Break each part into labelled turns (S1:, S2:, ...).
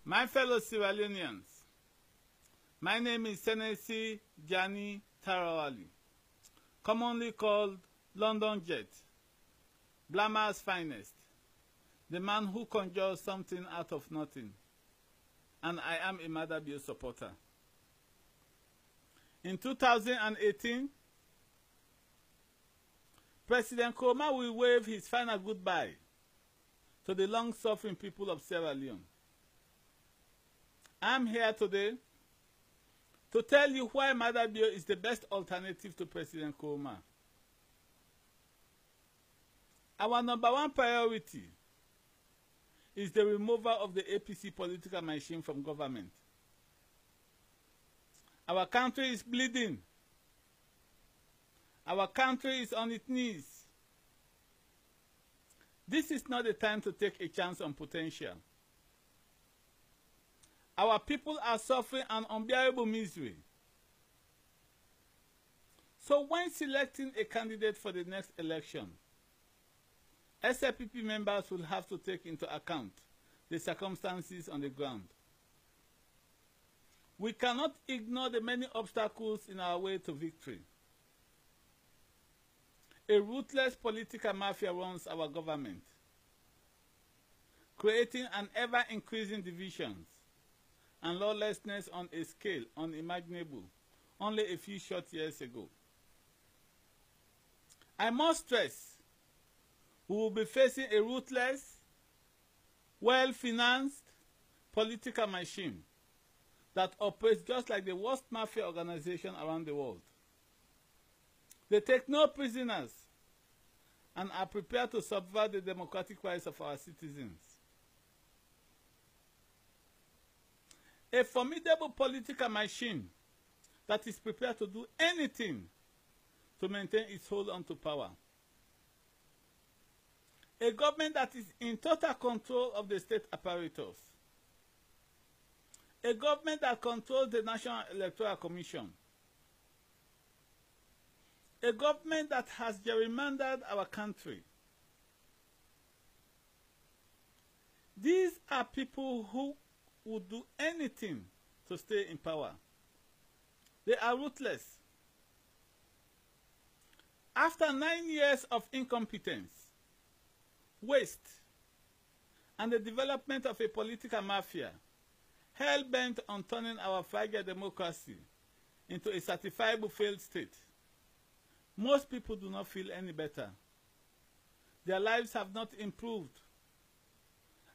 S1: My fellow Sierra Leoneans, my name is Senesi Jani Tarawali, commonly called London Jet, Blama's finest, the man who conjures something out of nothing, and I am a Maada supporter. In 2018, President Koroma will wave his final goodbye to the long-suffering people of Sierra Leone. I'm here today to tell you why Maada is the best alternative to President Koroma. Our number one priority is the removal of the APC political machine from government. Our country is bleeding. Our country is on its knees. This is not the time to take a chance on potential. Our people are suffering an unbearable misery. So when selecting a candidate for the next election, SLPP members will have to take into account the circumstances on the ground. We cannot ignore the many obstacles in our way to victory. A ruthless political mafia runs our government, creating an ever-increasing divisions and lawlessness on a scale unimaginable only a few short years ago. I must stress, we will be facing a ruthless, well-financed political machine that operates just like the worst mafia organization around the world. They take no prisoners and are prepared to subvert the democratic rights of our citizens. A formidable political machine that is prepared to do anything to maintain its hold onto power. A government that is in total control of the state apparatus. A government that controls the National Electoral Commission. A government that has gerrymandered our country. These are people who would do anything to stay in power. They are ruthless. After 9 years of incompetence, waste, and the development of a political mafia, hell-bent on turning our fragile democracy into a certifiable failed state, most people do not feel any better. Their lives have not improved,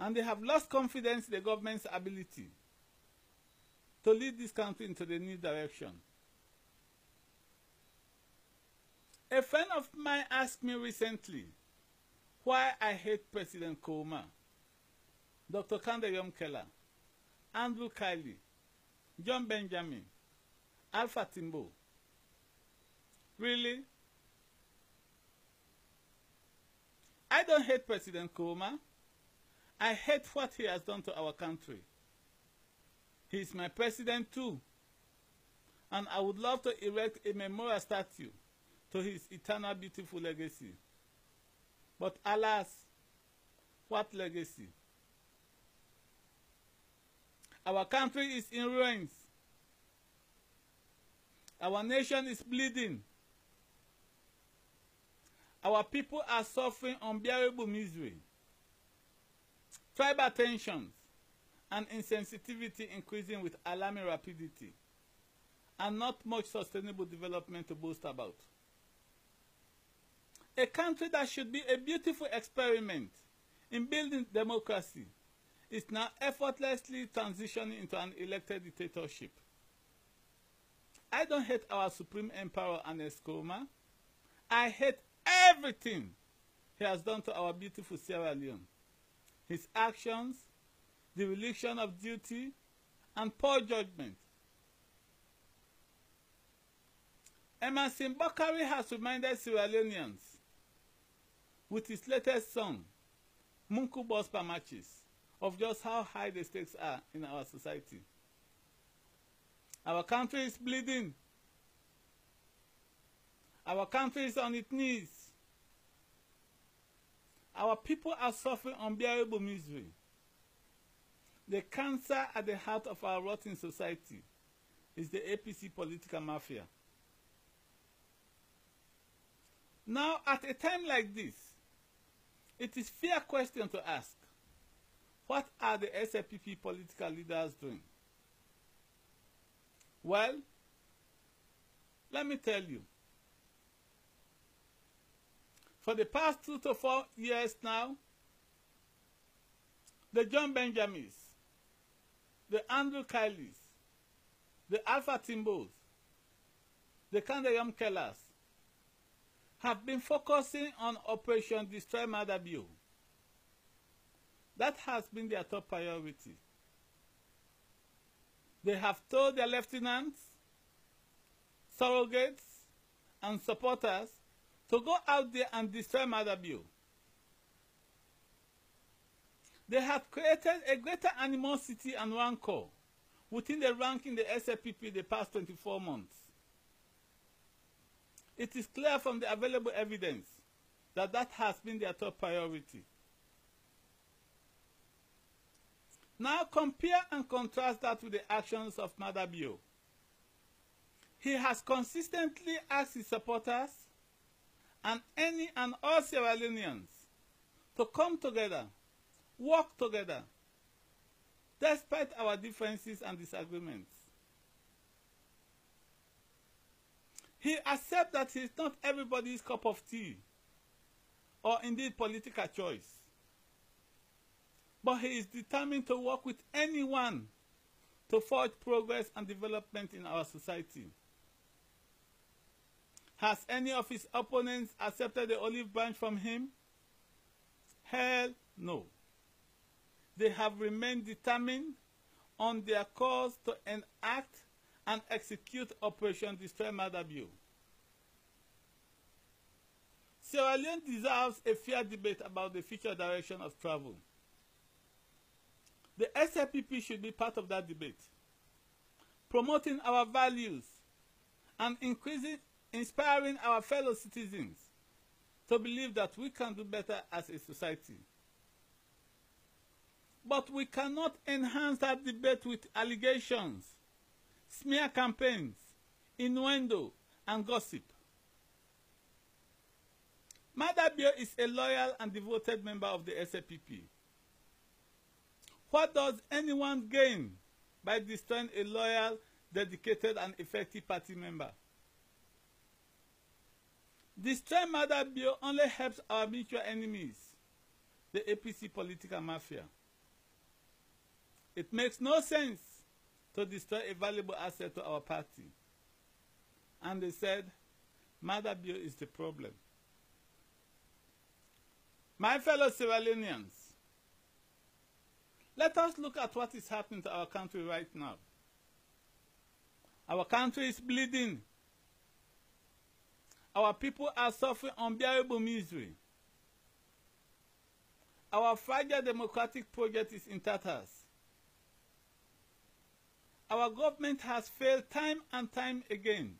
S1: and they have lost confidence in the government's ability to lead this country into the new direction. A friend of mine asked me recently why I hate President Koroma, Dr. Kandeyom Keller, Andrew Kiley, John Benjamin, Alpha Timbo. Really? I don't hate President Koroma. I hate what he has done to our country. He is my president too. And I would love to erect a memorial statue to his eternal beautiful legacy. But alas, what legacy? Our country is in ruins. Our nation is bleeding. Our people are suffering unbearable misery. Tribal tensions and insensitivity increasing with alarming rapidity, and not much sustainable development to boast about. A country that should be a beautiful experiment in building democracy is now effortlessly transitioning into an elected dictatorship. I don't hate our supreme emperor Ernest Koroma. I hate everything he has done to our beautiful Sierra Leone. His actions, the religion of duty, and poor judgment. Emerson Bakari has reminded Sierra Leoneans with his latest song, Munku Bospa Matches, of just how high the stakes are in our society. Our country is bleeding. Our country is on its knees. Our people are suffering unbearable misery. The cancer at the heart of our rotten society is the APC political mafia. Now, at a time like this, it is a fair question to ask, what are the SLPP political leaders doing? Well, let me tell you. For the past 2 to 4 years now, the John Benjamins, the Andrew Kileys, the Alpha Timbos, the Kandayam Kellers have been focusing on Operation Destroy Maada. That has been their top priority. They have told their lieutenants, surrogates, and supporters to go out there and destroy Maada. They have created a greater animosity and rancor within the rank in the SLPP the past 24 months. It is clear from the available evidence that that has been their top priority. Now compare and contrast that with the actions of Maada. He has consistently asked his supporters and any and all Sierra Leoneans to come together, work together, despite our differences and disagreements. He accepts that he is not everybody's cup of tea, or indeed political choice. But he is determined to work with anyone to forge progress and development in our society. Has any of his opponents accepted the olive branch from him? Hell no. They have remained determined on their course to enact and execute Operation Destroy Maada. Sierra Leone deserves a fair debate about the future direction of travel. The SLPP should be part of that debate, promoting our values and inspiring our fellow citizens to believe that we can do better as a society. But we cannot enhance that debate with allegations, smear campaigns, innuendo, and gossip. Maada is a loyal and devoted member of the SLPP. What does anyone gain by destroying a loyal, dedicated, and effective party member? Destroying Maada only helps our mutual enemies, the APC political mafia. It makes no sense to destroy a valuable asset to our party. And they said, Maada is the problem. My fellow Sierra Leoneans, let us look at what is happening to our country right now. Our country is bleeding. Our people are suffering unbearable misery. Our fragile democratic project is in tatters. Our government has failed time and time again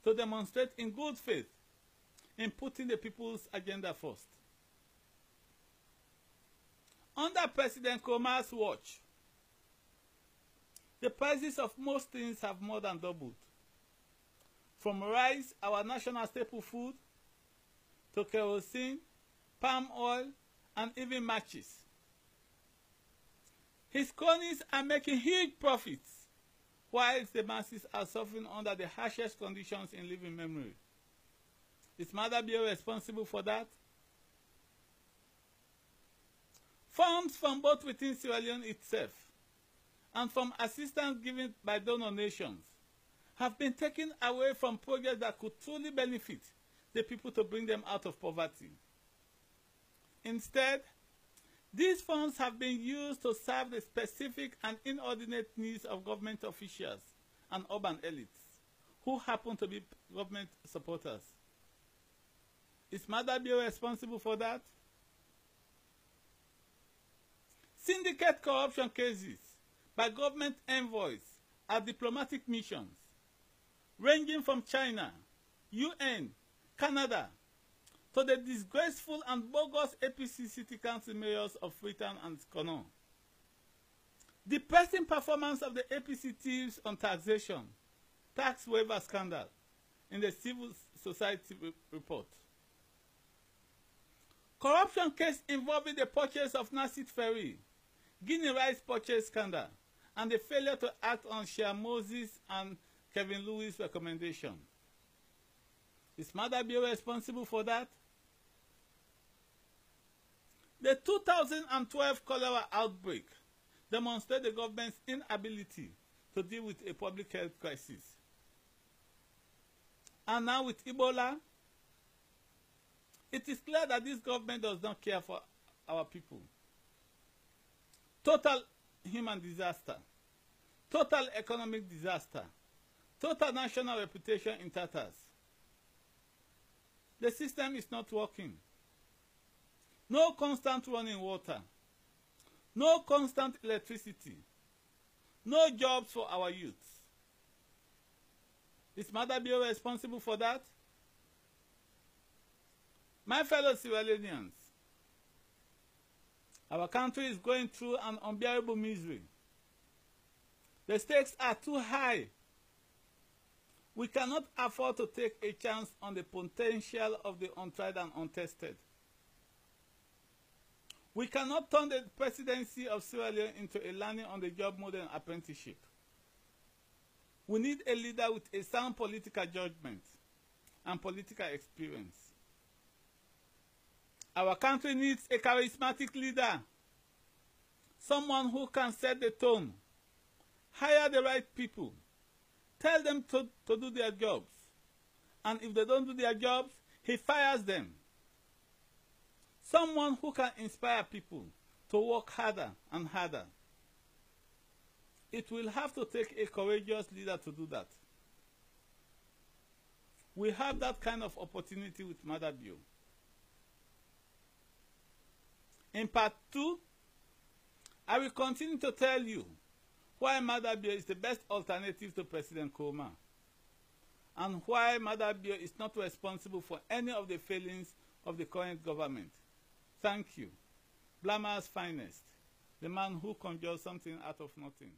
S1: to demonstrate in good faith in putting the people's agenda first. Under President Koroma's watch, the prices of most things have more than doubled. From rice, our national staple food, to kerosene, palm oil, and even matches. His cronies are making huge profits, while the masses are suffering under the harshest conditions in living memory. Is Maada responsible for that? Funds from both within Sierra Leone itself and from assistance given by donor nations have been taken away from projects that could truly benefit the people to bring them out of poverty. Instead, these funds have been used to serve the specific and inordinate needs of government officials and urban elites who happen to be government supporters. Is Maada responsible for that? Syndicate corruption cases by government envoys at diplomatic missions, ranging from China, UN, Canada, to the disgraceful and bogus APC city council mayors of Freetown and Koroma, Depressing performance of the APC thieves on taxation, tax waiver scandal in the civil society report. Corruption case involving the purchase of Nassit Ferry, Guinea rice purchase scandal, and the failure to act on Shea Moses and Kevin Lewis' recommendation. Is Maada responsible for that? The 2012 cholera outbreak demonstrated the government's inability to deal with a public health crisis. And now with Ebola, it is clear that this government does not care for our people. Total human disaster, total economic disaster, total national reputation in tatters. The system is not working. No constant running water, no constant electricity, no jobs for our youths. Is Maada responsible for that? My fellow Sierra Leoneans, our country is going through an unbearable misery. The stakes are too high. We cannot afford to take a chance on the potential of the untried and untested. We cannot turn the presidency of Sierra Leone into a learning on the job model apprenticeship. We need a leader with a sound political judgment and political experience. Our country needs a charismatic leader, someone who can set the tone, hire the right people, tell them to do their jobs, and if they don't do their jobs, he fires them. Someone who can inspire people to work harder and harder. It will have to take a courageous leader to do that. We have that kind of opportunity with Maada. In part 2, I will continue to tell you why Maada is the best alternative to President Koroma, and why Maada is not responsible for any of the failings of the current government. Thank you. Blama's finest, the man who conjures something out of nothing.